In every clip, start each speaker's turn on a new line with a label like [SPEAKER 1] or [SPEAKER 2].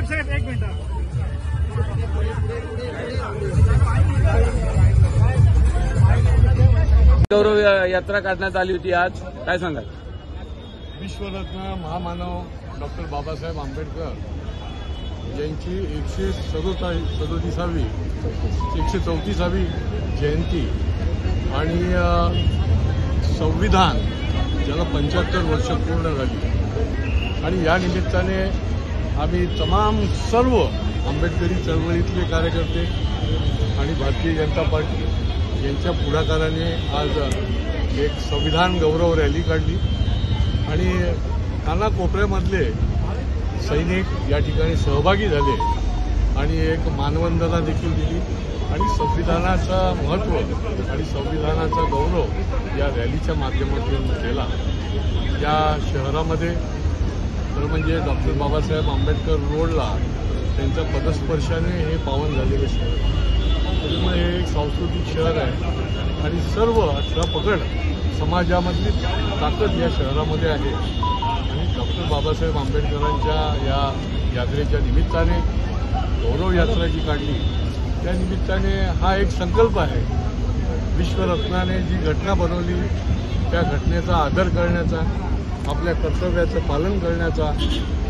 [SPEAKER 1] साहेब एक मिनिट.
[SPEAKER 2] गौरव यात्रा काढण्यात आली होती आज, काय सांगाल?
[SPEAKER 3] विश्वरत्न महामानव डॉक्टर बाबासाहेब आंबेडकर यांची 134वी जयंती आणि संविधान ज्याला 75 वर्ष पूर्ण झाली आणि या निमित्ताने आम्ही तमाम सर्व आंबेडकरी चळवळीतले कार्यकर्ते आणि भारतीय जनता पार्टी यांच्या पुढाकाराने आज एक संविधान गौरव रॅली काढली आणि कानाकोपऱ्यामधले सैनिक या ठिकाणी सहभागी झाले आणि एक मानवंदना देखील दिली आणि संविधानाचं महत्त्व आणि संविधानाचा गौरव या रॅलीच्या माध्यमातून केला. या शहरामध्ये तर म्हणजे डॉक्टर बाबासाहेब आंबेडकर रोडला त्यांच्या पदस्पर्शाने हे पावन झालेलं शहर. त्यामुळे हे एक सांस्कृतिक शहर आहे आणि सर्व 18 पगड समाजामधली ताकद या शहरामध्ये आहे आणि डॉक्टर बाबासाहेब आंबेडकरांच्या या यात्रेच्या निमित्ताने गौरव यात्रा जी काढली त्या निमित्ताने हा एक संकल्प आहे. विश्वरत्नाने जी घटना बनवली त्या घटनेचा आदर करण्याचा, आपल्या कर्तव्याचं पालन करण्याचा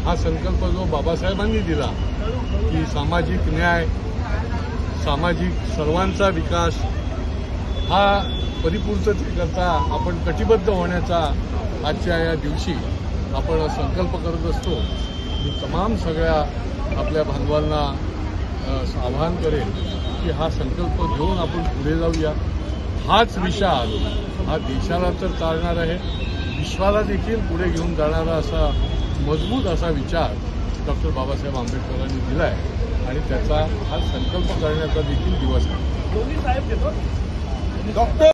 [SPEAKER 3] हा संकल्प जो बाबासाहेबांनी दिला की सामाजिक न्याय, सामाजिक सर्वांचा विकास हा परिपूर्ततेकरता आपण कटिबद्ध होण्याचा आजच्या या दिवशी आपण संकल्प करत असतो. मी तमाम सगळ्या आपल्या बांधवांना आवाहन करेन की हा संकल्प घेऊन आपण पुढे जाऊया. हाच विचार हा देशाला तर चालणार आहे, विश्वाला देखील पुढे घेऊन जाणारा असा मजबूत असा विचार डॉक्टर बाबासाहेब आंबेडकरांनी दिला आहे आणि त्याचा हा संकल्प करण्याचा देखील दिवस आहे.